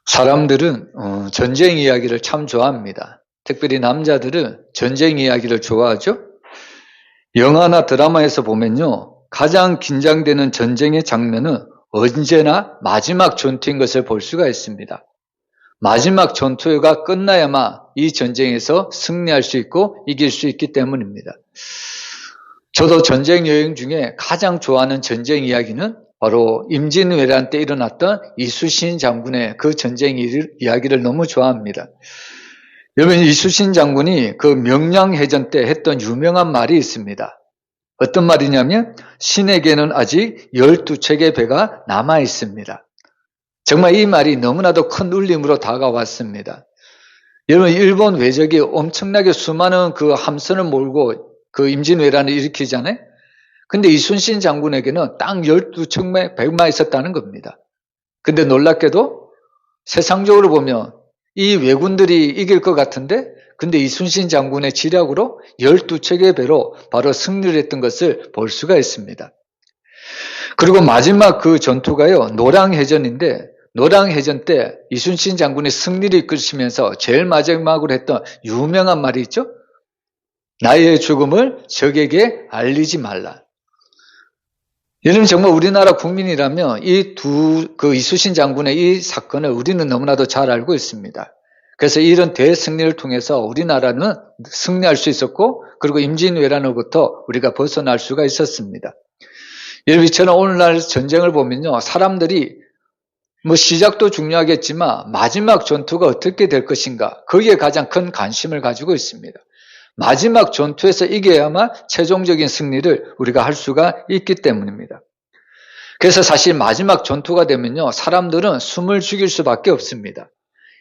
사람들은 전쟁 이야기를 참 좋아합니다. 특별히 남자들은 전쟁 이야기를 좋아하죠. 영화나 드라마에서 보면요, 가장 긴장되는 전쟁의 장면은 언제나 마지막 전투인 것을 볼 수가 있습니다. 마지막 전투가 끝나야만 이 전쟁에서 승리할 수 있고 이길 수 있기 때문입니다. 저도 전쟁 여행 중에 가장 좋아하는 전쟁 이야기는 바로 임진왜란 때 일어났던 이순신 장군의 그 전쟁 이야기를 너무 좋아합니다. 여러분, 이순신 장군이 그 명량해전 때 했던 유명한 말이 있습니다. 어떤 말이냐면 신에게는 아직 12척의 배가 남아 있습니다. 정말 이 말이 너무나도 큰 울림으로 다가왔습니다. 여러분, 일본 외적이 엄청나게 수많은 그 함선을 몰고 그 임진왜란을 일으키잖아요. 근데 이순신 장군에게는 딱 12척의 배만 있었다는 겁니다. 근데 놀랍게도 세상적으로 보면 이 왜군들이 이길 것 같은데, 근데 이순신 장군의 지략으로 12척의 배로 바로 승리를 했던 것을 볼 수가 있습니다. 그리고 마지막 그 전투가요, 노량해전인데, 노량해전 때 이순신 장군이 승리를 이끌시면서 제일 마지막으로 했던 유명한 말이 있죠? 나의 죽음을 적에게 알리지 말라. 여러분, 정말 우리나라 국민이라면 그 이순신 장군의 이 사건을 우리는 너무나도 잘 알고 있습니다. 그래서 이런 대승리를 통해서 우리나라는 승리할 수 있었고, 그리고 임진왜란으로부터 우리가 벗어날 수가 있었습니다. 여러분, 저는 오늘날 전쟁을 보면요, 사람들이 시작도 중요하겠지만 마지막 전투가 어떻게 될 것인가, 거기에 가장 큰 관심을 가지고 있습니다. 마지막 전투에서 이겨야만 최종적인 승리를 우리가 할 수가 있기 때문입니다. 그래서 사실 마지막 전투가 되면요, 사람들은 숨을 죽일 수밖에 없습니다.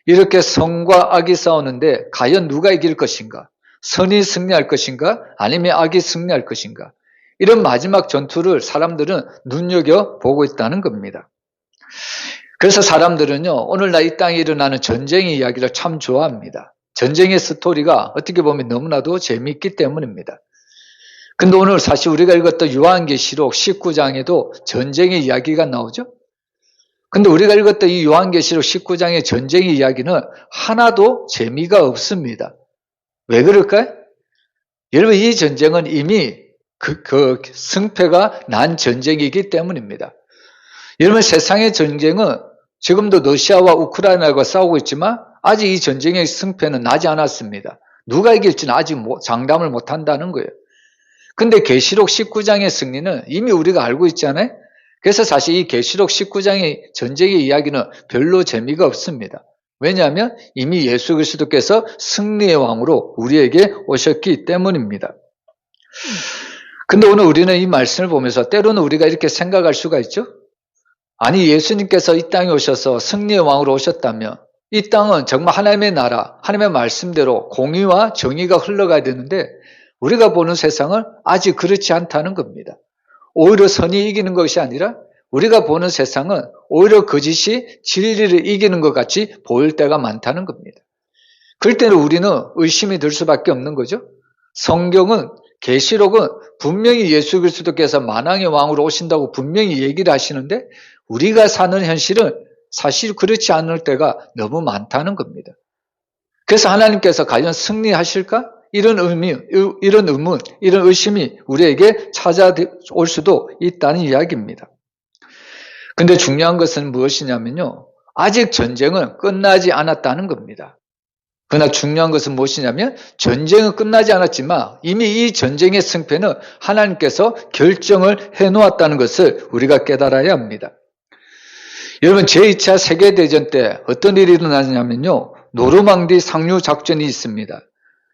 이렇게 선과 악이 싸우는데 과연 누가 이길 것인가? 선이 승리할 것인가? 아니면 악이 승리할 것인가? 이런 마지막 전투를 사람들은 눈여겨보고 있다는 겁니다. 그래서 사람들은요, 오늘날 이 땅에 일어나는 전쟁의 이야기를 참 좋아합니다. 전쟁의 스토리가 어떻게 보면 너무나도 재미있기 때문입니다. 근데 오늘 사실 우리가 읽었던 요한계시록 19장에도 전쟁의 이야기가 나오죠? 근데 우리가 읽었던 이 요한계시록 19장의 전쟁의 이야기는 하나도 재미가 없습니다. 왜 그럴까요? 여러분, 이 전쟁은 이미 그 승패가 난 전쟁이기 때문입니다. 여러분, 세상의 전쟁은 지금도 러시아와 우크라이나가 싸우고 있지만 아직 이 전쟁의 승패는 나지 않았습니다. 누가 이길지는 아직 장담을 못한다는 거예요. 근데 계시록 19장의 승리는 이미 우리가 알고 있잖아요. 그래서 사실 이 계시록 19장의 전쟁의 이야기는 별로 재미가 없습니다. 왜냐하면 이미 예수 그리스도께서 승리의 왕으로 우리에게 오셨기 때문입니다. 근데 오늘 우리는 이 말씀을 보면서 때로는 우리가 이렇게 생각할 수가 있죠. 아니, 예수님께서 이 땅에 오셔서 승리의 왕으로 오셨다면 이 땅은 정말 하나님의 나라, 하나님의 말씀대로 공의와 정의가 흘러가야 되는데 우리가 보는 세상은 아직 그렇지 않다는 겁니다. 오히려 선이 이기는 것이 아니라 우리가 보는 세상은 오히려 거짓이 진리를 이기는 것 같이 보일 때가 많다는 겁니다. 그럴 때는 우리는 의심이 들 수밖에 없는 거죠. 성경은, 계시록은 분명히 예수 그리스도께서 만왕의 왕으로 오신다고 분명히 얘기를 하시는데 우리가 사는 현실은 사실 그렇지 않을 때가 너무 많다는 겁니다. 그래서 하나님께서 과연 승리하실까? 이런 의문, 이런 의심이 우리에게 찾아올 수도 있다는 이야기입니다. 근데 중요한 것은 무엇이냐면요, 아직 전쟁은 끝나지 않았다는 겁니다. 그러나 중요한 것은 무엇이냐면 전쟁은 끝나지 않았지만 이미 이 전쟁의 승패는 하나님께서 결정을 해놓았다는 것을 우리가 깨달아야 합니다. 여러분, 제2차 세계대전 때 어떤 일이 일어나냐면요, 노르망디 상륙 작전이 있습니다.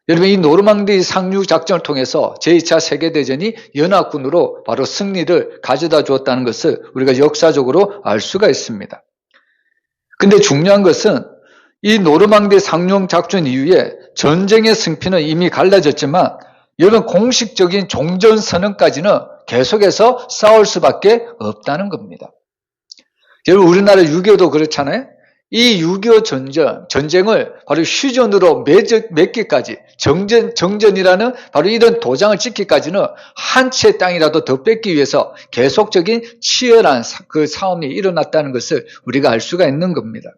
여러분, 이 노르망디 상륙 작전을 통해서 제2차 세계대전이 연합군으로 바로 승리를 가져다 주었다는 것을 우리가 역사적으로 알 수가 있습니다. 근데 중요한 것은 이 노르망디 상륙 작전 이후에 전쟁의 승패는 이미 갈라졌지만 여러분, 공식적인 종전선언까지는 계속해서 싸울 수밖에 없다는 겁니다. 여러분, 우리나라 6.25도 그렇잖아요. 이 6.25 전쟁을 바로 휴전으로 맺기까지, 정전이라는 바로 이런 도장을 찍기까지는 한 채 땅이라도 더 뺏기 위해서 계속적인 치열한 그 싸움이 일어났다는 것을 우리가 알 수가 있는 겁니다.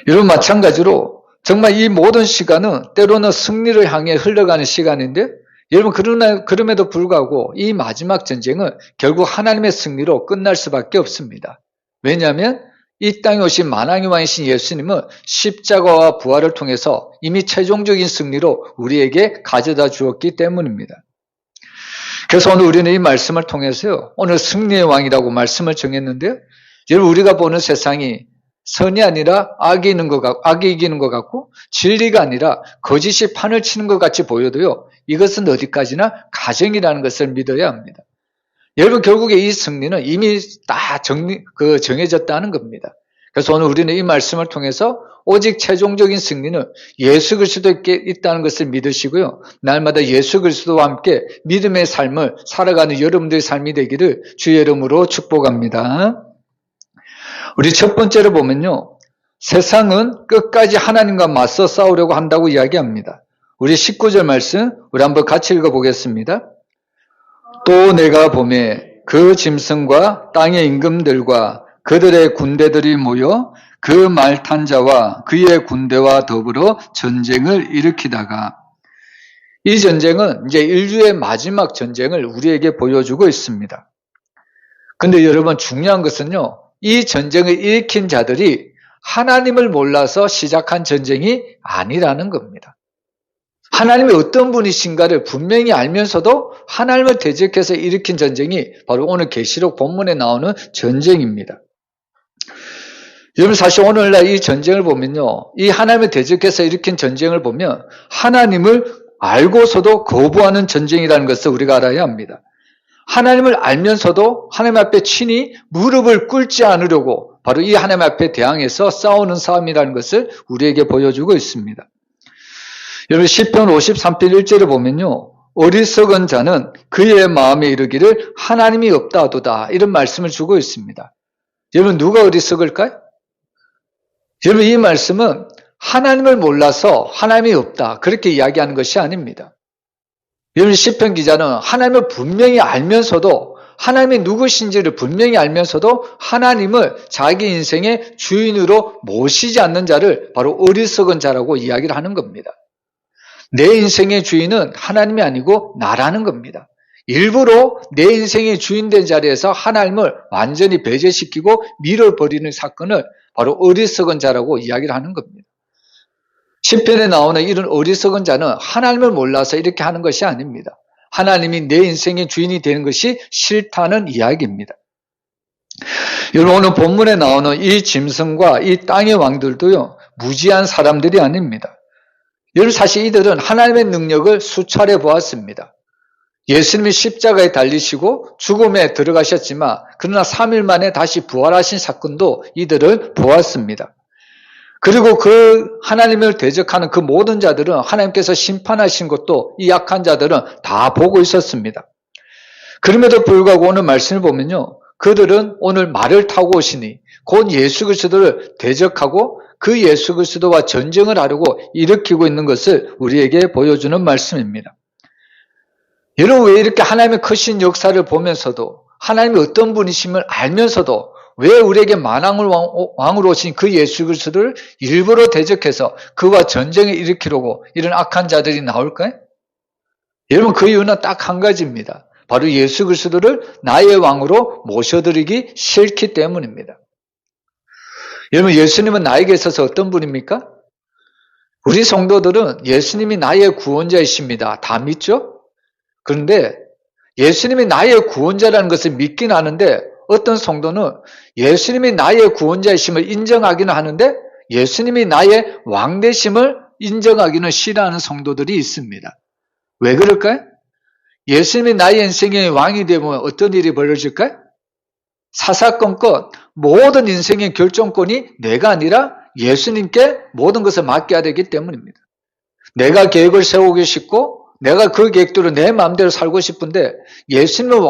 여러분 마찬가지로 정말 이 모든 시간은 때로는 승리를 향해 흘러가는 시간인데 여러분 그럼에도 불구하고 이 마지막 전쟁은 결국 하나님의 승리로 끝날 수밖에 없습니다. 왜냐하면 이 땅에 오신 만왕의 왕이신 예수님은 십자가와 부활을 통해서 이미 최종적인 승리로 우리에게 가져다 주었기 때문입니다. 그래서 오늘 우리는 이 말씀을 통해서요, 오늘 승리의 왕이라고 말씀을 정했는데요, 여러분 우리가 보는 세상이 선이 아니라 악이 이기는 것 같고 진리가 아니라 거짓이 판을 치는 것 같이 보여도요, 이것은 어디까지나 가정이라는 것을 믿어야 합니다. 여러분 결국에 이 승리는 이미 다 정해졌다는 겁니다. 그래서 오늘 우리는 이 말씀을 통해서 오직 최종적인 승리는 예수 그리스도께 있다는 것을 믿으시고요, 날마다 예수 그리스도와 함께 믿음의 삶을 살아가는 여러분들의 삶이 되기를 주의 이름으로 축복합니다. 우리 첫 번째로 보면요, 세상은 끝까지 하나님과 맞서 싸우려고 한다고 이야기합니다. 우리 19절 말씀 우리 한번 같이 읽어보겠습니다. 또 내가 보매 그 짐승과 땅의 임금들과 그들의 군대들이 모여 그 말탄 자와 그의 군대와 더불어 전쟁을 일으키다가, 이 전쟁은 이제 인류의 마지막 전쟁을 우리에게 보여주고 있습니다. 근데 여러분 중요한 것은요, 이 전쟁을 일으킨 자들이 하나님을 몰라서 시작한 전쟁이 아니라는 겁니다. 하나님이 어떤 분이신가를 분명히 알면서도 하나님을 대적해서 일으킨 전쟁이 바로 오늘 계시록 본문에 나오는 전쟁입니다. 여러분 사실 오늘날 이 전쟁을 보면요, 이 하나님을 대적해서 일으킨 전쟁을 보면 하나님을 알고서도 거부하는 전쟁이라는 것을 우리가 알아야 합니다. 하나님을 알면서도 하나님 앞에 친히 무릎을 꿇지 않으려고 바로 이 하나님 앞에 대항해서 싸우는 싸움이라는 것을 우리에게 보여주고 있습니다. 여러분 시편 53편 1절을 보면요, 어리석은 자는 그의 마음에 이르기를 하나님이 없다 하도다, 이런 말씀을 주고 있습니다. 여러분 누가 어리석을까요? 여러분 이 말씀은 하나님을 몰라서 하나님이 없다 그렇게 이야기하는 것이 아닙니다. 여러분 시편 기자는 하나님을 분명히 알면서도, 하나님이 누구신지를 분명히 알면서도 하나님을 자기 인생의 주인으로 모시지 않는 자를 바로 어리석은 자라고 이야기를 하는 겁니다. 내 인생의 주인은 하나님이 아니고 나라는 겁니다. 일부러 내 인생의 주인된 자리에서 하나님을 완전히 배제시키고 밀어버리는 사건을 바로 어리석은 자라고 이야기를 하는 겁니다. 시편에 나오는 이런 어리석은 자는 하나님을 몰라서 이렇게 하는 것이 아닙니다. 하나님이 내 인생의 주인이 되는 것이 싫다는 이야기입니다. 여러분 오늘 본문에 나오는 이 짐승과 이 땅의 왕들도요, 무지한 사람들이 아닙니다. 여러분 사실 이들은 하나님의 능력을 수차례 보았습니다. 예수님이 십자가에 달리시고 죽음에 들어가셨지만 그러나 3일 만에 다시 부활하신 사건도 이들은 보았습니다. 그리고 그 하나님을 대적하는 그 모든 자들은 하나님께서 심판하신 것도 이 약한 자들은 다 보고 있었습니다. 그럼에도 불구하고 오늘 말씀을 보면요, 그들은 오늘 말을 타고 오시니 곧 예수 그리스도를 대적하고 그 예수 그리스도와 전쟁을 하려고 일으키고 있는 것을 우리에게 보여주는 말씀입니다. 여러분 왜 이렇게 하나님의 크신 역사를 보면서도 하나님이 어떤 분이심을 알면서도 왜 우리에게 만왕을 왕으로 오신 그 예수 그리스도를 일부러 대적해서 그와 전쟁을 일으키려고 이런 악한 자들이 나올까요? 여러분 그 이유는 딱 한 가지입니다. 바로 예수 그리스도를 나의 왕으로 모셔드리기 싫기 때문입니다. 여러분 예수님은 나에게 있어서 어떤 분입니까? 우리 성도들은 예수님이 나의 구원자이십니다. 다 믿죠? 그런데 예수님이 나의 구원자라는 것을 믿긴 하는데 어떤 성도는 예수님이 나의 구원자이심을 인정하기는 하는데 예수님이 나의 왕되심을 인정하기는 싫어하는 성도들이 있습니다. 왜 그럴까요? 예수님이 나의 인생의 왕이 되면 어떤 일이 벌어질까요? 사사건건 모든 인생의 결정권이 내가 아니라 예수님께 모든 것을 맡겨야 되기 때문입니다. 내가 계획을 세우고 싶고 내가 그 계획대로 내 마음대로 살고 싶은데 예수님을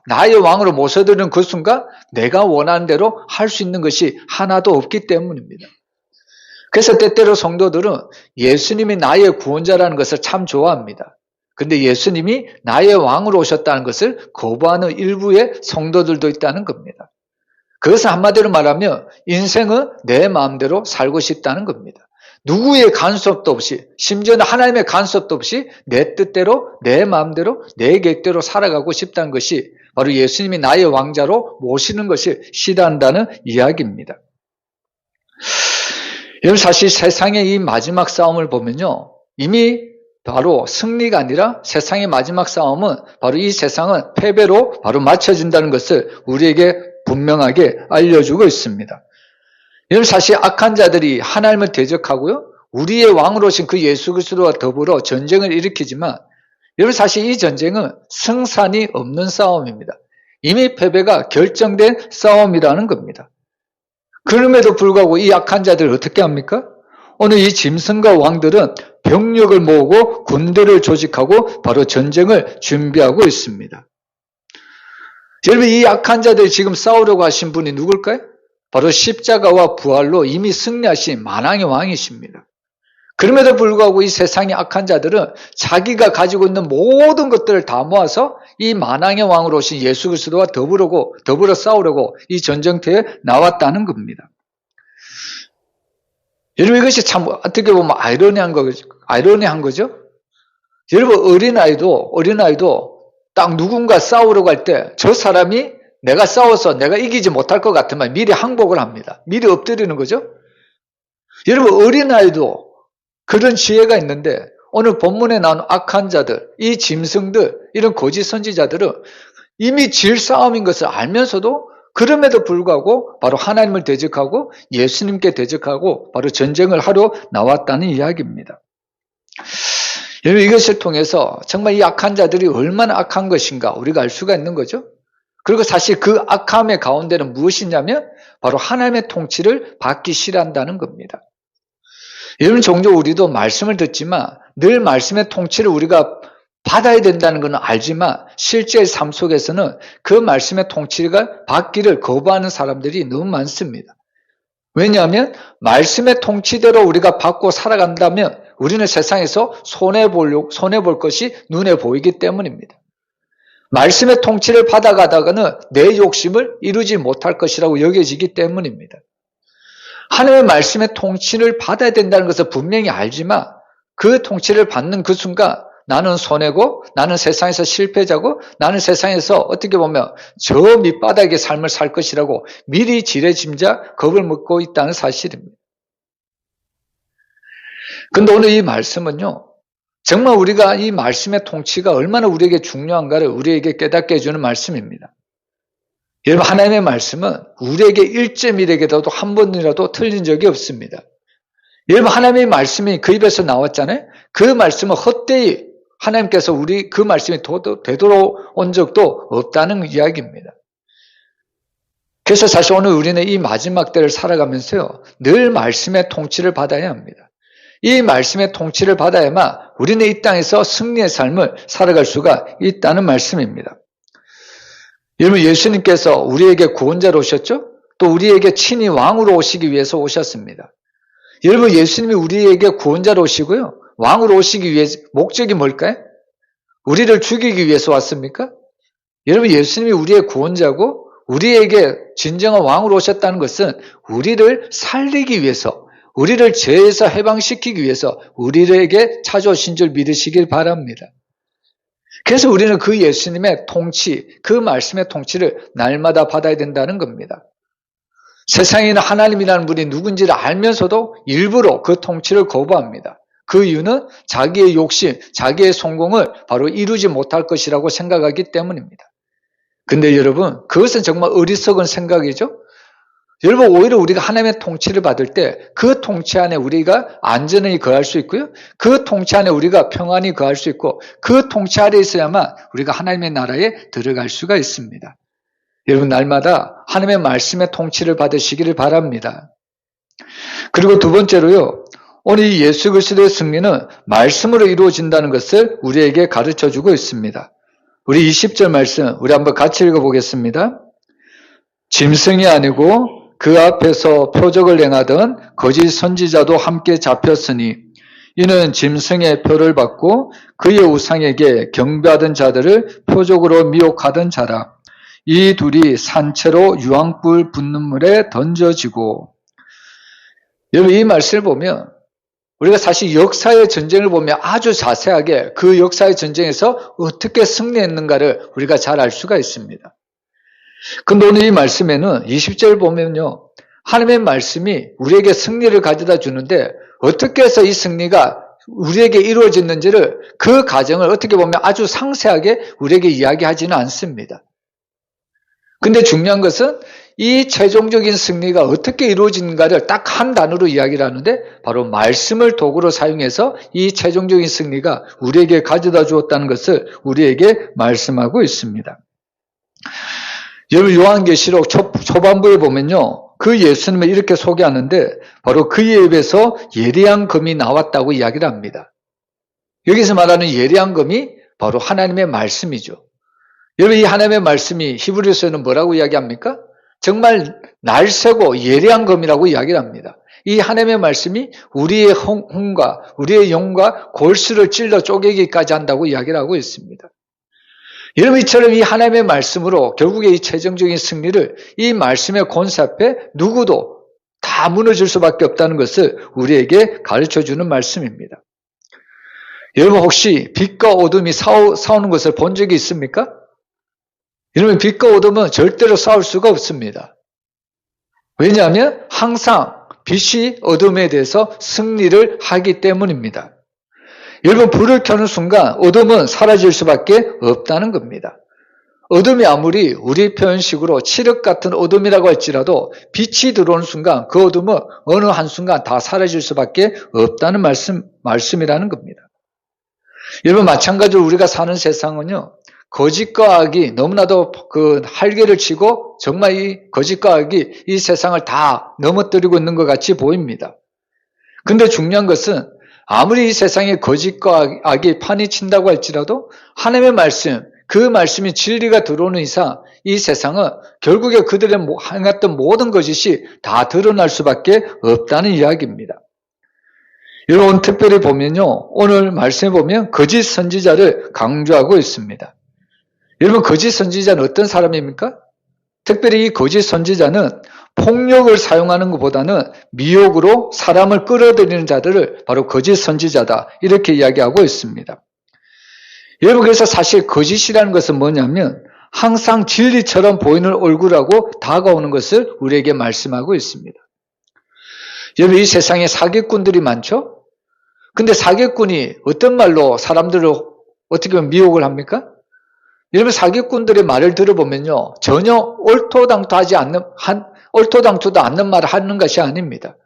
나의 왕으로 모셔드리는 그 순간 내가 원하는 대로 할 수 있는 것이 하나도 없기 때문입니다. 그래서 때때로 성도들은 예수님이 나의 구원자라는 것을 참 좋아합니다. 근데 예수님이 나의 왕으로 오셨다는 것을 거부하는 일부의 성도들도 있다는 겁니다. 그것은 한마디로 말하면 인생은 내 마음대로 살고 싶다는 겁니다. 누구의 간섭도 없이, 심지어는 하나님의 간섭도 없이 내 뜻대로, 내 마음대로, 내 계획대로 살아가고 싶다는 것이 바로 예수님이 나의 왕자로 모시는 것을 시사한다는 이야기입니다. 여러분, 사실 세상의 이 마지막 싸움을 보면요, 이미 바로 승리가 아니라 세상의 마지막 싸움은 바로 이 세상은 패배로 바로 맞춰진다는 것을 우리에게 분명하게 알려주고 있습니다. 여러분, 사실 악한 자들이 하나님을 대적하고요, 우리의 왕으로 오신 그 예수 그리스도와 더불어 전쟁을 일으키지만, 여러분, 사실 이 전쟁은 승산이 없는 싸움입니다. 이미 패배가 결정된 싸움이라는 겁니다. 그럼에도 불구하고 이 악한 자들을 어떻게 합니까? 오늘 이 짐승과 왕들은 병력을 모으고 군대를 조직하고 바로 전쟁을 준비하고 있습니다. 여러분, 이 악한 자들이 지금 싸우려고 하신 분이 누굴까요? 바로 십자가와 부활로 이미 승리하신 만왕의 왕이십니다. 그럼에도 불구하고 이 세상의 악한 자들은 자기가 가지고 있는 모든 것들을 다 모아서 이 만왕의 왕으로 오신 예수 그리스도와 더불어 싸우려고 이 전쟁터에 나왔다는 겁니다. 여러분, 이것이 참 어떻게 보면 아이러니한 거죠? 여러분, 어린아이도 딱 누군가 싸우려고 할 때 저 사람이 내가 싸워서 내가 이기지 못할 것 같으면 미리 항복을 합니다. 미리 엎드리는 거죠? 여러분, 어린아이도 그런 지혜가 있는데 오늘 본문에 나온 악한 자들, 이 짐승들, 이런 거짓 선지자들은 이미 질 싸움인 것을 알면서도 그럼에도 불구하고 바로 하나님을 대적하고 예수님께 대적하고 바로 전쟁을 하러 나왔다는 이야기입니다. 여러분, 이것을 통해서 정말 이 악한 자들이 얼마나 악한 것인가 우리가 알 수가 있는 거죠. 그리고 사실 그 악함의 가운데는 무엇이냐면 바로 하나님의 통치를 받기 싫어한다는 겁니다. 여러분, 종종 우리도 말씀을 듣지만 늘 말씀의 통치를 우리가 받아야 된다는 건 알지만 실제 삶 속에서는 그 말씀의 통치가 받기를 거부하는 사람들이 너무 많습니다. 왜냐하면 말씀의 통치대로 우리가 받고 살아간다면 우리는 세상에서 손해볼 것이 눈에 보이기 때문입니다. 말씀의 통치를 받아가다가는 내 욕심을 이루지 못할 것이라고 여겨지기 때문입니다. 하나님의 말씀의 통치를 받아야 된다는 것을 분명히 알지만 그 통치를 받는 그 순간 나는 손해고, 나는 세상에서 실패자고, 나는 세상에서 어떻게 보면 저 밑바닥의 삶을 살 것이라고 미리 지레짐작 겁을 먹고 있다는 사실입니다. 그런데 오늘 이 말씀은요, 정말 우리가 이 말씀의 통치가 얼마나 우리에게 중요한가를 우리에게 깨닫게 해주는 말씀입니다. 여러분, 하나님의 말씀은 우리에게 1.1에게도 한 번이라도 틀린 적이 없습니다. 여러분, 하나님의 말씀이 그 입에서 나왔잖아요. 그 말씀은 헛되이 하나님께서 그 말씀이 되돌아온 적도 없다는 이야기입니다. 그래서 사실 오늘 우리는 이 마지막 때를 살아가면서요, 늘 말씀의 통치를 받아야 합니다. 이 말씀의 통치를 받아야만 우리는 이 땅에서 승리의 삶을 살아갈 수가 있다는 말씀입니다. 여러분, 예수님께서 우리에게 구원자로 오셨죠? 또 우리에게 친히 왕으로 오시기 위해서 오셨습니다. 여러분, 예수님이 우리에게 구원자로 오시고요, 왕으로 오시기 위해 목적이 뭘까요? 우리를 죽이기 위해서 왔습니까? 여러분, 예수님이 우리의 구원자고 우리에게 진정한 왕으로 오셨다는 것은 우리를 살리기 위해서, 우리를 죄에서 해방시키기 위해서 우리에게 찾아오신 줄 믿으시길 바랍니다. 그래서 우리는 그 예수님의 통치, 그 말씀의 통치를 날마다 받아야 된다는 겁니다. 세상에는 하나님이라는 분이 누군지를 알면서도 일부러 그 통치를 거부합니다. 그 이유는 자기의 욕심, 자기의 성공을 바로 이루지 못할 것이라고 생각하기 때문입니다. 근데 여러분, 그것은 정말 어리석은 생각이죠? 여러분, 오히려 우리가 하나님의 통치를 받을 때 그 통치 안에 우리가 안전히 거할 수 있고요, 그 통치 안에 우리가 평안히 거할 수 있고, 그 통치 아래에 있어야만 우리가 하나님의 나라에 들어갈 수가 있습니다. 여러분, 날마다 하나님의 말씀의 통치를 받으시기를 바랍니다. 그리고 두 번째로요, 오늘 이 예수 그리스도의 승리는 말씀으로 이루어진다는 것을 우리에게 가르쳐주고 있습니다. 우리 20절 말씀 우리 한번 같이 읽어보겠습니다. 짐승이 아니고 그 앞에서 표적을 행하던 거짓 선지자도 함께 잡혔으니 이는 짐승의 표를 받고 그의 우상에게 경배하던 자들을 표적으로 미혹하던 자라. 이 둘이 산채로 유황불 붙는 물에 던져지고. 여러분 이 말씀을 보면 우리가 사실 역사의 전쟁을 보면 아주 자세하게 그 역사의 전쟁에서 어떻게 승리했는가를 우리가 잘 알 수가 있습니다. 근데 오늘 이 말씀에는 20절 보면요. 하나님의 말씀이 우리에게 승리를 가져다 주는데 어떻게 해서 이 승리가 우리에게 이루어졌는지를 그 과정을 어떻게 보면 아주 상세하게 우리에게 이야기하지는 않습니다. 근데 중요한 것은 이 최종적인 승리가 어떻게 이루어지는가를 딱 한 단어로 이야기를 하는데 바로 말씀을 도구로 사용해서 이 최종적인 승리가 우리에게 가져다 주었다는 것을 우리에게 말씀하고 있습니다. 여러분 요한계시록 초반부에 보면요. 그 예수님을 이렇게 소개하는데 바로 그의 입에서 예리한 검이 나왔다고 이야기를 합니다. 여기서 말하는 예리한 검이 바로 하나님의 말씀이죠. 여러분 이 하나님의 말씀이 히브리서에는 뭐라고 이야기합니까? 정말 날새고 예리한 검이라고 이야기를 합니다. 이 하나님의 말씀이 우리의 혼과 우리의 영과 골수를 찔러 쪼개기까지 한다고 이야기를 하고 있습니다. 여러분 이처럼 이 하나님의 말씀으로 결국에 이 최종적인 승리를 이 말씀의 권세 앞에 누구도 다 무너질 수밖에 없다는 것을 우리에게 가르쳐주는 말씀입니다. 여러분 혹시 빛과 어둠이 싸우는 것을 본 적이 있습니까? 여러분 빛과 어둠은 절대로 싸울 수가 없습니다. 왜냐하면 항상 빛이 어둠에 대해서 승리를 하기 때문입니다. 여러분 불을 켜는 순간 어둠은 사라질 수밖에 없다는 겁니다. 어둠이 아무리 우리 표현식으로 칠흑 같은 어둠이라고 할지라도 빛이 들어오는 순간 그 어둠은 어느 한순간 다 사라질 수밖에 없다는 말씀이라는 겁니다. 여러분 마찬가지로 우리가 사는 세상은요. 거짓과 악이 너무나도 그 할개를 치고 정말 이 거짓과 악이 이 세상을 다 넘어뜨리고 있는 것 같이 보입니다. 근데 중요한 것은 아무리 이 세상에 거짓과 악이 판이 친다고 할지라도 하나님의 말씀, 그 말씀이 진리가 들어오는 이상 이 세상은 결국에 그들의 행했던 모든 거짓이 다 드러날 수밖에 없다는 이야기입니다. 여러분 특별히 보면요. 오늘 말씀에 보면 거짓 선지자를 강조하고 있습니다. 여러분 거짓 선지자는 어떤 사람입니까? 특별히 이 거짓 선지자는 폭력을 사용하는 것보다는 미혹으로 사람을 끌어들이는 자들을 바로 거짓 선지자다 이렇게 이야기하고 있습니다. 여러분 그래서 사실 거짓이라는 것은 뭐냐면 항상 진리처럼 보이는 얼굴하고 다가오는 것을 우리에게 말씀하고 있습니다. 여러분 이 세상에 사기꾼들이 많죠? 근데 사기꾼이 어떤 말로 사람들을 어떻게 보면 미혹을 합니까? 여러분 사기꾼들의 말을 들어보면요 전혀 옳토당토도 않는 말을 하는 것이 아닙니다.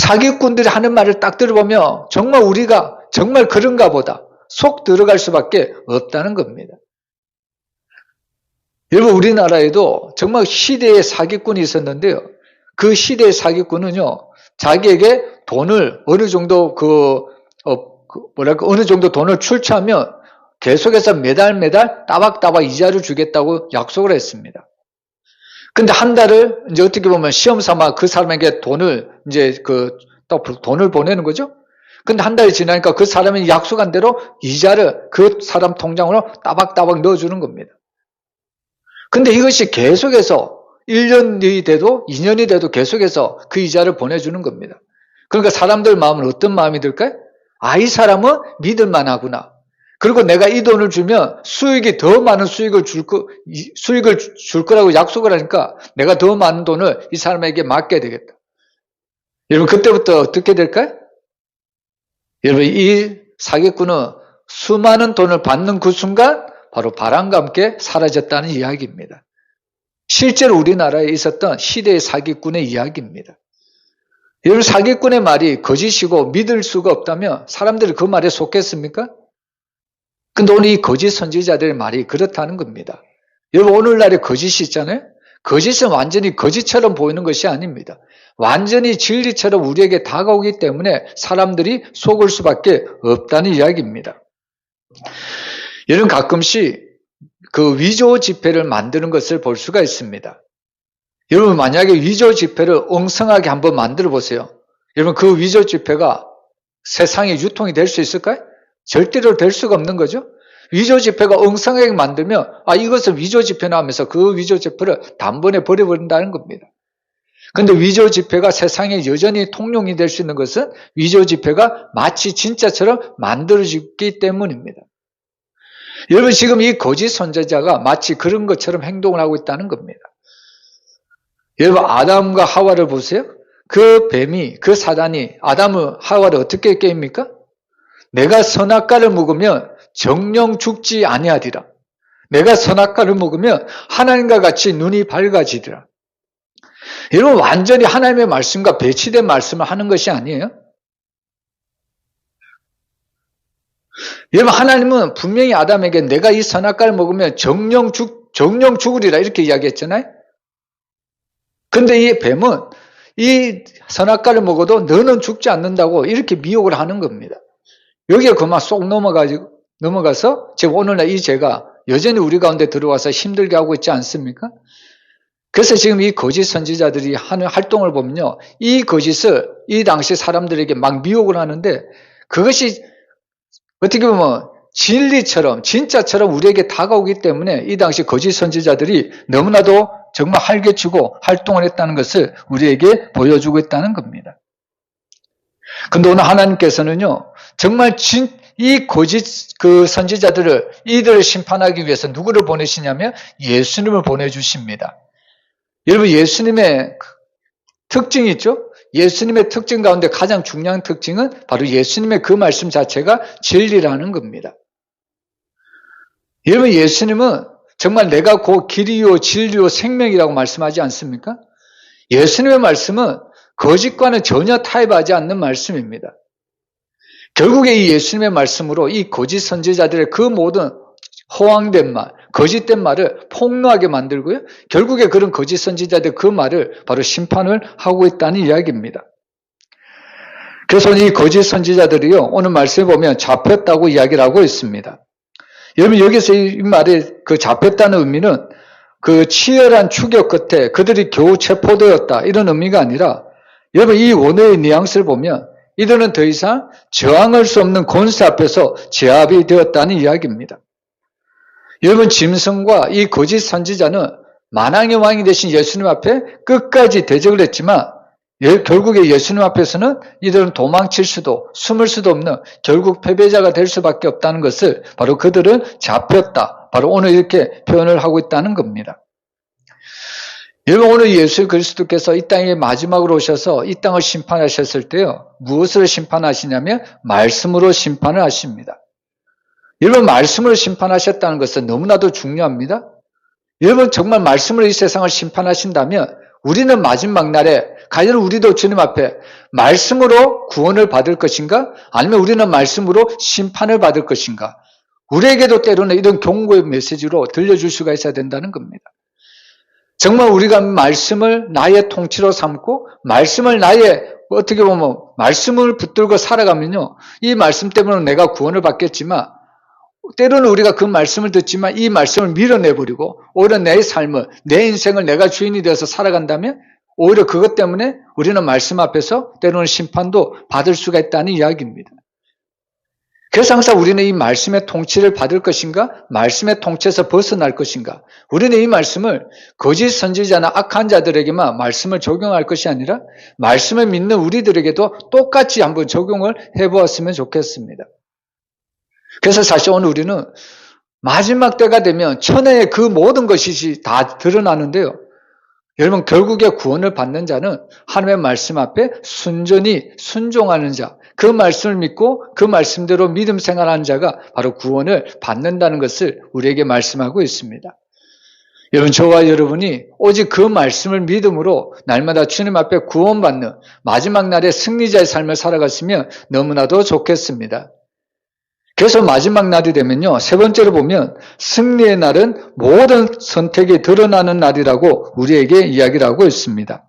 사기꾼들이 하는 말을 딱 들어보면 정말 우리가 정말 그런가 보다 속 들어갈 수밖에 없다는 겁니다. 여러분 우리나라에도 정말 시대의 사기꾼이 있었는데요. 그 시대의 사기꾼은요 자기에게 돈을 어느 정도 어느 정도 돈을 출처하면 계속해서 매달 따박따박 이자를 주겠다고 약속을 했습니다. 근데 한 달을 이제 어떻게 보면 시험 삼아 그 사람에게 돈을 돈을 보내는 거죠. 근데 한 달이 지나니까 그 사람이 약속한 대로 이자를 그 사람 통장으로 따박따박 넣어주는 겁니다. 근데 이것이 계속해서 1년이 돼도 2년이 돼도 계속해서 그 이자를 보내주는 겁니다. 그러니까 사람들 마음은 어떤 마음이 들까요? 이 사람은 믿을만하구나. 그리고 내가 이 돈을 주면 수익이 더 많은 수익을 줄 거라고 약속을 하니까 내가 더 많은 돈을 이 사람에게 맡게 되겠다. 여러분 그때부터 어떻게 될까요? 여러분 이 사기꾼은 수많은 돈을 받는 그 순간 바로 바람과 함께 사라졌다는 이야기입니다. 실제로 우리나라에 있었던 시대의 사기꾼의 이야기입니다. 여러분 사기꾼의 말이 거짓이고 믿을 수가 없다면 사람들이 그 말에 속겠습니까? 근데 오늘 이 거짓 선지자들의 말이 그렇다는 겁니다. 여러분 오늘날에 거짓이 있잖아요. 거짓은 완전히 거짓처럼 보이는 것이 아닙니다. 완전히 진리처럼 우리에게 다가오기 때문에 사람들이 속을 수밖에 없다는 이야기입니다. 여러분 가끔씩 그 위조 지폐를 만드는 것을 볼 수가 있습니다. 여러분 만약에 위조 지폐를 엉성하게 한번 만들어 보세요. 여러분 그 위조 지폐가 세상에 유통이 될 수 있을까요? 절대로 될 수가 없는 거죠. 위조지폐가 엉성하게 만들면 이것은 위조지폐나 하면서 그 위조지폐를 단번에 버려버린다는 겁니다. 근데 위조지폐가 세상에 여전히 통용이 될 수 있는 것은 위조지폐가 마치 진짜처럼 만들어지기 때문입니다. 여러분, 지금 이 거짓 선지자가 마치 그런 것처럼 행동을 하고 있다는 겁니다. 여러분, 아담과 하와를 보세요. 그 뱀이, 그 사단이 아담과 하와를 어떻게 깨입니까? 내가 선악과를 먹으면 정령 죽지 아니하리라. 내가 선악과를 먹으면 하나님과 같이 눈이 밝아지리라. 여러분, 완전히 하나님의 말씀과 배치된 말씀을 하는 것이 아니에요. 여러분, 하나님은 분명히 아담에게 내가 이 선악과를 먹으면 정령 죽으리라 이렇게 이야기했잖아요. 근데 이 뱀은 이 선악과를 먹어도 너는 죽지 않는다고 이렇게 미혹을 하는 겁니다. 여기에 그만 쏙 넘어가서 지금 오늘날 이 죄가 여전히 우리 가운데 들어와서 힘들게 하고 있지 않습니까? 그래서 지금 이 거짓 선지자들이 하는 활동을 보면요, 이 거짓을 이 당시 사람들에게 막 미혹을 하는데 그것이 어떻게 보면 진리처럼 진짜처럼 우리에게 다가오기 때문에 이 당시 거짓 선지자들이 너무나도 정말 활개치고 활동을 했다는 것을 우리에게 보여주고 있다는 겁니다. 그런데 오늘 하나님께서는요, 정말 이 거짓 그 선지자들을 이들을 심판하기 위해서 누구를 보내시냐면 예수님을 보내주십니다. 여러분, 예수님의 특징이 있죠? 예수님의 특징 가운데 가장 중요한 특징은 바로 예수님의 그 말씀 자체가 진리라는 겁니다. 여러분, 예수님은 정말 내가 곧 길이요 진리요 생명이라고 말씀하지 않습니까? 예수님의 말씀은 거짓과는 전혀 타협하지 않는 말씀입니다. 결국에 이 예수님의 말씀으로 이 거짓 선지자들의 그 모든 허황된 말, 거짓된 말을 폭로하게 만들고요. 결국에 그런 거짓 선지자들 그 말을 바로 심판을 하고 있다는 이야기입니다. 그래서 이 거짓 선지자들이요, 오늘 말씀에 보면 잡혔다고 이야기를 하고 있습니다. 여러분, 여기서 이 말의 그 잡혔다는 의미는 그 치열한 추격 끝에 그들이 겨우 체포되었다 이런 의미가 아니라, 여러분, 이 원어의 뉘앙스를 보면 이들은 더 이상 저항할 수 없는 권세 앞에서 제압이 되었다는 이야기입니다. 여러분, 짐승과 이 거짓 선지자는 만왕의 왕이 되신 예수님 앞에 끝까지 대적을 했지만 결국에 예수님 앞에서는 이들은 도망칠 수도 숨을 수도 없는 결국 패배자가 될 수밖에 없다는 것을 바로 그들은 잡혔다, 바로 오늘 이렇게 표현을 하고 있다는 겁니다. 여러분, 오늘 예수 그리스도께서 이 땅에 마지막으로 오셔서 이 땅을 심판하셨을 때요, 무엇으로 심판하시냐면 말씀으로 심판을 하십니다. 여러분, 말씀으로 심판하셨다는 것은 너무나도 중요합니다. 여러분, 정말 말씀으로 이 세상을 심판하신다면 우리는 마지막 날에 과연 우리도 주님 앞에 말씀으로 구원을 받을 것인가? 아니면 우리는 말씀으로 심판을 받을 것인가? 우리에게도 때로는 이런 경고의 메시지로 들려줄 수가 있어야 된다는 겁니다. 정말 우리가 말씀을 나의 통치로 삼고 말씀을 나의 어떻게 보면 말씀을 붙들고 살아가면요, 이 말씀 때문에 내가 구원을 받겠지만 때로는 우리가 그 말씀을 듣지만 이 말씀을 밀어내버리고 오히려 내 삶을, 내 인생을 내가 주인이 되어서 살아간다면 오히려 그것 때문에 우리는 말씀 앞에서 때로는 심판도 받을 수가 있다는 이야기입니다. 그래서 항상 우리는 이 말씀의 통치를 받을 것인가? 말씀의 통치에서 벗어날 것인가? 우리는 이 말씀을 거짓 선지자나 악한 자들에게만 말씀을 적용할 것이 아니라 말씀을 믿는 우리들에게도 똑같이 한번 적용을 해보았으면 좋겠습니다. 그래서 사실 오늘 우리는 마지막 때가 되면 천하의 그 모든 것이 다 드러나는데요. 여러분, 결국에 구원을 받는 자는 하나님의 말씀 앞에 순전히 순종하는 자, 그 말씀을 믿고 그 말씀대로 믿음 생활하는 자가 바로 구원을 받는다는 것을 우리에게 말씀하고 있습니다. 여러분, 저와 여러분이 오직 그 말씀을 믿음으로 날마다 주님 앞에 구원받는 마지막 날의 승리자의 삶을 살아갔으면 너무나도 좋겠습니다. 그래서 마지막 날이 되면요, 세 번째로 보면 승리의 날은 모든 선택이 드러나는 날이라고 우리에게 이야기를 하고 있습니다.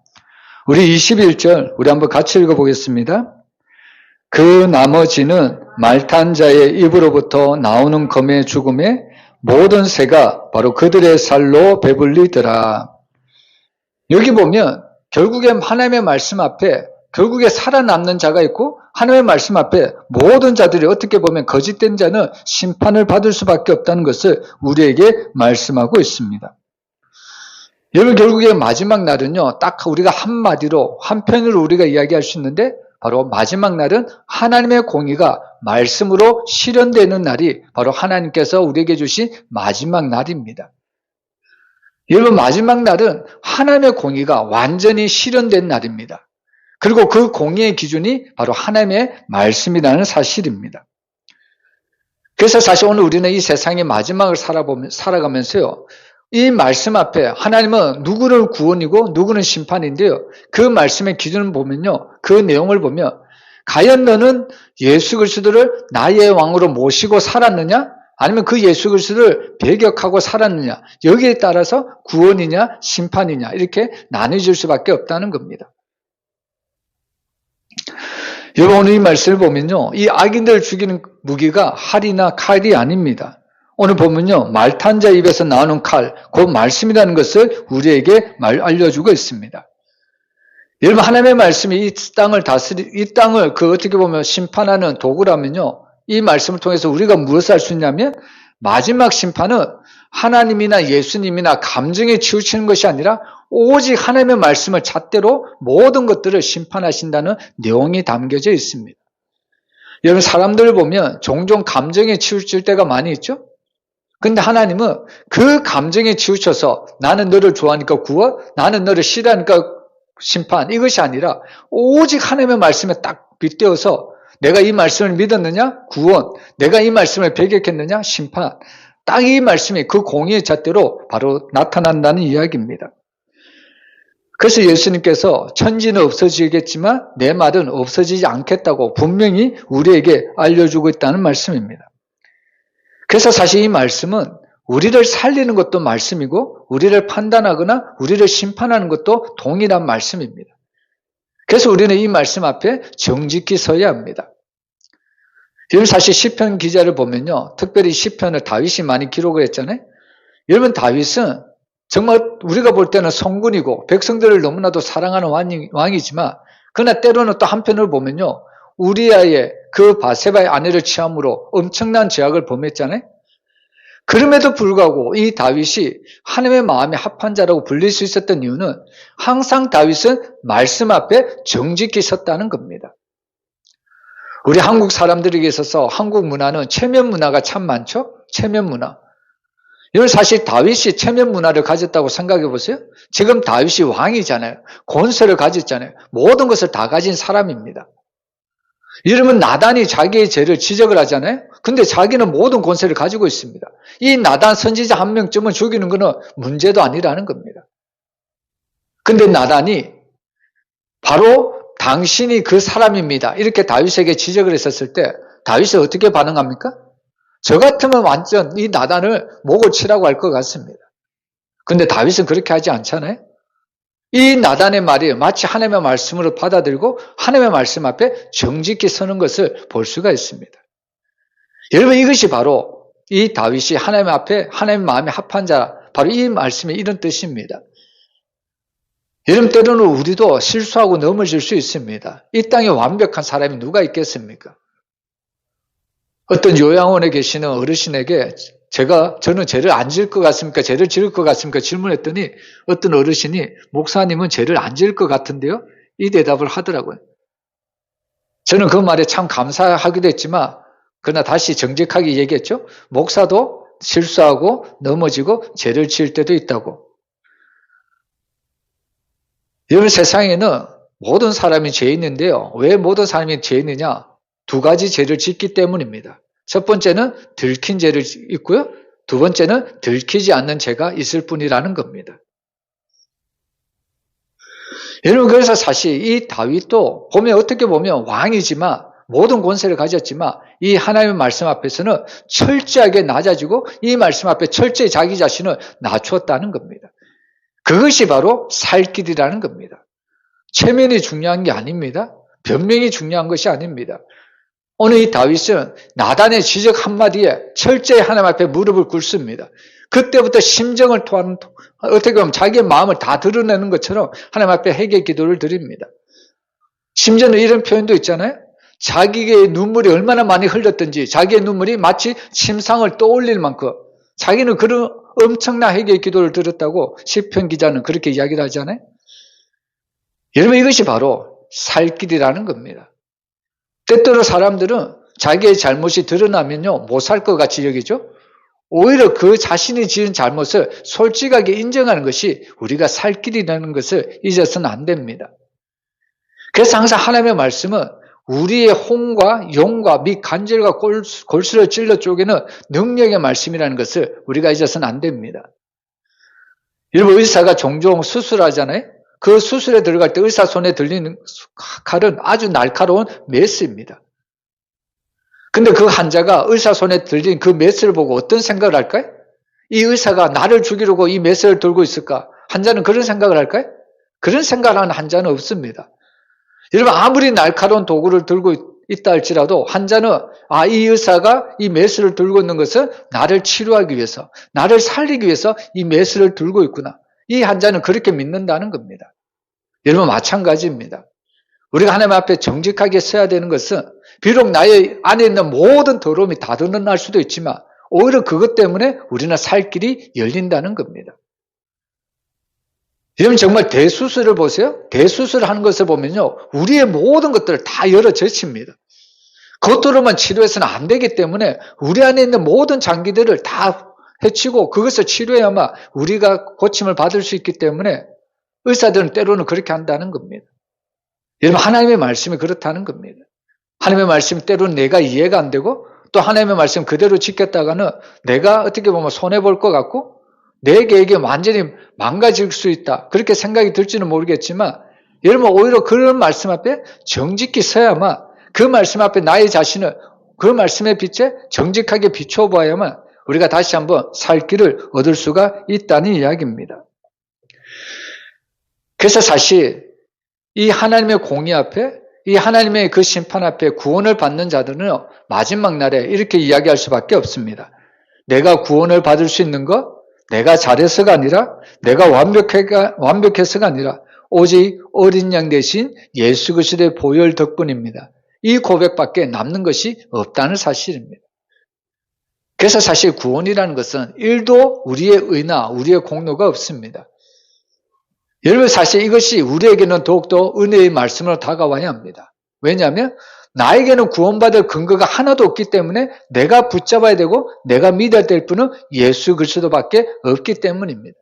우리 21절 우리 한번 같이 읽어보겠습니다. 그 나머지는 말탄 자의 입으로부터 나오는 검의 죽음에 모든 새가 바로 그들의 살로 배불리더라. 여기 보면 결국에 하나님의 말씀 앞에 결국에 살아남는 자가 있고 하나님의 말씀 앞에 모든 자들이 어떻게 보면 거짓된 자는 심판을 받을 수밖에 없다는 것을 우리에게 말씀하고 있습니다. 여러분 결국에 마지막 날은요. 딱 우리가 한마디로 한편으로 우리가 이야기할 수 있는데 바로 마지막 날은 하나님의 공의가 말씀으로 실현되는 날이 바로 하나님께서 우리에게 주신 마지막 날입니다. 여러분 마지막 날은 하나님의 공의가 완전히 실현된 날입니다. 그리고 그 공의의 기준이 바로 하나님의 말씀이라는 사실입니다. 그래서 사실 오늘 우리는 이 세상의 마지막을 살아가면서요. 이 말씀 앞에 하나님은 누구를 구원이고 누구는 심판인데요. 그 말씀의 기준을 보면요. 그 내용을 보면 과연 너는 예수 그리스도를 나의 왕으로 모시고 살았느냐? 아니면 그 예수 그리스도를 배격하고 살았느냐? 여기에 따라서 구원이냐 심판이냐 이렇게 나눠질 수밖에 없다는 겁니다. 여러분 오늘 이 말씀을 보면요. 이 악인들을 죽이는 무기가 활이나 칼이 아닙니다. 오늘 보면요. 말 탄 자 입에서 나오는 칼, 그 말씀이라는 것을 우리에게 알려주고 있습니다. 여러분 하나님의 말씀이 이 땅을 어떻게 보면 심판하는 도구라면요. 이 말씀을 통해서 우리가 무엇을 할 수 있냐면 마지막 심판은 하나님이나 예수님이나 감정에 치우치는 것이 아니라 오직 하나님의 말씀을 잣대로 모든 것들을 심판하신다는 내용이 담겨져 있습니다. 여러분 사람들을 보면 종종 감정에 치우칠 때가 많이 있죠? 근데 하나님은 그 감정에 치우쳐서 나는 너를 좋아하니까 구원, 나는 너를 싫어하니까 심판 이것이 아니라 오직 하나님의 말씀에 딱 빗대어서 내가 이 말씀을 믿었느냐? 구원. 내가 이 말씀을 배격했느냐? 심판. 딱 이 말씀이 그 공의의 잣대로 바로 나타난다는 이야기입니다. 그래서 예수님께서 천지는 없어지겠지만 내 말은 없어지지 않겠다고 분명히 우리에게 알려주고 있다는 말씀입니다. 그래서 사실 이 말씀은 우리를 살리는 것도 말씀이고 우리를 판단하거나 우리를 심판하는 것도 동일한 말씀입니다. 그래서 우리는 이 말씀 앞에 정직히 서야 합니다. 여러분 사실 시편 기자를 보면요. 특별히 시편을 다윗이 많이 기록을 했잖아요. 여러분 다윗은 정말 우리가 볼 때는 성군이고 백성들을 너무나도 사랑하는 왕이지만 그러나 때로는 또 한편으로 보면요. 우리아의 그 바세바의 아내를 취함으로 엄청난 죄악을 범했잖아요. 그럼에도 불구하고 이 다윗이 하나님의 마음에 합한 자라고 불릴 수 있었던 이유는 항상 다윗은 말씀 앞에 정직히 섰다는 겁니다. 우리 한국 사람들에게 있어서 한국 문화는 체면 문화가 참 많죠? 체면 문화. 이건 사실 다윗이 체면 문화를 가졌다고 생각해 보세요. 지금 다윗이 왕이잖아요. 권세를 가졌잖아요. 모든 것을 다 가진 사람입니다. 여러분 나단이 자기의 죄를 지적을 하잖아요. 근데 자기는 모든 권세를 가지고 있습니다. 이 나단 선지자 한 명쯤은 죽이는 것은 문제도 아니라는 겁니다. 근데 나단이 바로 당신이 그 사람입니다. 이렇게 다윗에게 지적을 했었을 때 다윗이 어떻게 반응합니까? 저 같으면 완전 이 나단을 목을 치라고 할 것 같습니다. 근데 다윗은 그렇게 하지 않잖아요. 이 나단의 말이 마치 하나님의 말씀으로 받아들이고 하나님의 말씀 앞에 정직히 서는 것을 볼 수가 있습니다. 여러분 이것이 바로 이 다윗이 하나님 앞에 하나님의 마음에 합한 자 바로 이 말씀의 이런 뜻입니다. 여러분 때로는 우리도 실수하고 넘어질 수 있습니다. 이 땅에 완벽한 사람이 누가 있겠습니까? 어떤 요양원에 계시는 어르신에게 저는 죄를 안 지을 것 같습니까? 죄를 지을 것 같습니까? 질문했더니 어떤 어르신이 목사님은 죄를 안 지을 것 같은데요? 이 대답을 하더라고요. 저는 그 말에 참 감사하기도 했지만 그러나 다시 정직하게 얘기했죠. 목사도 실수하고 넘어지고 죄를 지을 때도 있다고. 여러분 세상에는 모든 사람이 죄 있는데요. 왜 모든 사람이 죄 있느냐? 두 가지 죄를 짓기 때문입니다. 첫 번째는 들킨 죄를 있고요. 두 번째는 들키지 않는 죄가 있을 뿐이라는 겁니다. 여러분 그래서 사실 이 다윗도 보면 어떻게 보면 왕이지만 모든 권세를 가졌지만 이 하나님의 말씀 앞에서는 철저하게 낮아지고 이 말씀 앞에 철저히 자기 자신을 낮추었다는 겁니다. 그것이 바로 살 길이라는 겁니다. 체면이 중요한 게 아닙니다. 변명이 중요한 것이 아닙니다. 오늘 이 다윗은 나단의 지적 한마디에 철저히 하나님 앞에 무릎을 꿇습니다. 그때부터 심정을 토하는 어떻게 보면 자기의 마음을 다 드러내는 것처럼 하나님 앞에 회개 기도를 드립니다. 심지어는 이런 표현도 있잖아요. 자기의 눈물이 얼마나 많이 흘렸든지 자기의 눈물이 마치 침상을 떠올릴 만큼 자기는 그런 엄청난 회개의 기도를 드렸다고 시편 기자는 그렇게 이야기를 하잖아요. 여러분, 이것이 바로 살 길이라는 겁니다. 때때로 사람들은 자기의 잘못이 드러나면요 못 살 것 같이 여기죠. 오히려 그 자신이 지은 잘못을 솔직하게 인정하는 것이 우리가 살 길이라는 것을 잊어서는 안 됩니다. 그래서 항상 하나님의 말씀은 우리의 혼과 영과 및 관절과 골수를 찔러 쪼개는 능력의 말씀이라는 것을 우리가 잊어서는 안 됩니다. 여러분, 의사가 종종 수술하잖아요. 그 수술에 들어갈 때 의사 손에 들리는 칼은 아주 날카로운 메스입니다. 근데 그 환자가 의사 손에 들린 그 메스를 보고 어떤 생각을 할까요? 이 의사가 나를 죽이려고 이 메스를 들고 있을까? 환자는 그런 생각을 할까요? 그런 생각을 하는 환자는 없습니다. 여러분, 아무리 날카로운 도구를 들고 있다 할지라도 환자는 이 의사가 이 메스를 들고 있는 것은 나를 치료하기 위해서, 나를 살리기 위해서 이 메스를 들고 있구나. 이 환자는 그렇게 믿는다는 겁니다. 여러분, 마찬가지입니다. 우리가 하나님 앞에 정직하게 서야 되는 것은 비록 나의 안에 있는 모든 더러움이 다 드러날 수도 있지만 오히려 그것 때문에 우리는 살 길이 열린다는 겁니다. 여러분, 정말 대수술을 보세요. 대수술을 하는 것을 보면요 우리의 모든 것들을 다 열어젖힙니다. 그것으로만 치료해서는 안 되기 때문에 우리 안에 있는 모든 장기들을 다 해치고 그것을 치료해야만 우리가 고침을 받을 수 있기 때문에 의사들은 때로는 그렇게 한다는 겁니다. 여러분, 하나님의 말씀이 그렇다는 겁니다. 하나님의 말씀 때로는 내가 이해가 안 되고 또 하나님의 말씀 그대로 지켰다가는 내가 어떻게 보면 손해볼 것 같고 내 계획이 완전히 망가질 수 있다. 그렇게 생각이 들지는 모르겠지만 여러분, 오히려 그런 말씀 앞에 정직히 서야만 그 말씀 앞에 나의 자신을 그 말씀의 빛에 정직하게 비춰봐야만 우리가 다시 한번 살 길을 얻을 수가 있다는 이야기입니다. 그래서 사실 이 하나님의 공의 앞에 이 하나님의 그 심판 앞에 구원을 받는 자들은 마지막 날에 이렇게 이야기할 수밖에 없습니다. 내가 구원을 받을 수 있는 것, 내가 잘해서가 아니라 내가 완벽해서가 아니라 오직 어린 양 대신 예수 그리스도의 보혈 덕분입니다. 이 고백밖에 남는 것이 없다는 사실입니다. 그래서 사실 구원이라는 것은 1도 우리의 의나 우리의 공로가 없습니다. 여러분, 사실 이것이 우리에게는 더욱더 은혜의 말씀으로 다가와야 합니다. 왜냐하면 나에게는 구원받을 근거가 하나도 없기 때문에 내가 붙잡아야 되고 내가 믿어야 될 분은 예수 그리스도밖에 없기 때문입니다.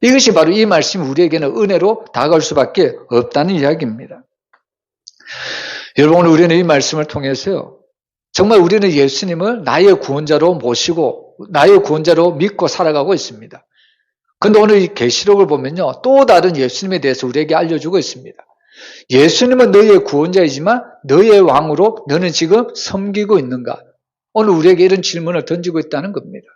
이것이 바로 이 말씀이 우리에게는 은혜로 다가올 수밖에 없다는 이야기입니다. 여러분, 오늘 우리는 이 말씀을 통해서요 정말 우리는 예수님을 나의 구원자로 모시고 나의 구원자로 믿고 살아가고 있습니다. 그런데 오늘 이 계시록을 보면요 또 다른 예수님에 대해서 우리에게 알려주고 있습니다. 예수님은 너희의 구원자이지만 너희의 왕으로 너는 지금 섬기고 있는가? 오늘 우리에게 이런 질문을 던지고 있다는 겁니다.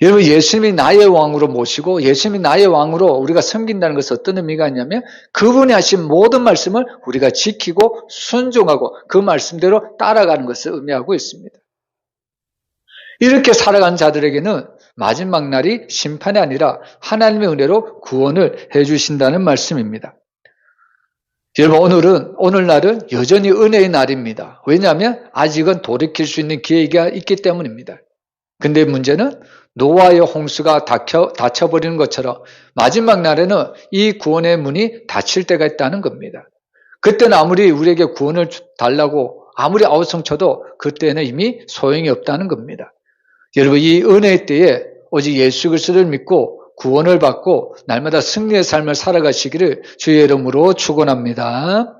여러분, 예수님이 나의 왕으로 모시고 예수님이 나의 왕으로 우리가 섬긴다는 것은 어떤 의미가 있냐면 그분이 하신 모든 말씀을 우리가 지키고 순종하고 그 말씀대로 따라가는 것을 의미하고 있습니다. 이렇게 살아가는 자들에게는 마지막 날이 심판이 아니라 하나님의 은혜로 구원을 해주신다는 말씀입니다. 여러분, 오늘날은 여전히 은혜의 날입니다. 왜냐하면 아직은 돌이킬 수 있는 기회가 있기 때문입니다. 근데 문제는 노아의 홍수가 닫혀버리는 것처럼 마지막 날에는 이 구원의 문이 닫힐 때가 있다는 겁니다. 그때는 아무리 우리에게 구원을 달라고 아무리 아우성쳐도 그때는 이미 소용이 없다는 겁니다. 여러분, 이 은혜의 때에 오직 예수 그리스도를 믿고 구원을 받고 날마다 승리의 삶을 살아가시기를 주의 이름으로 축원합니다.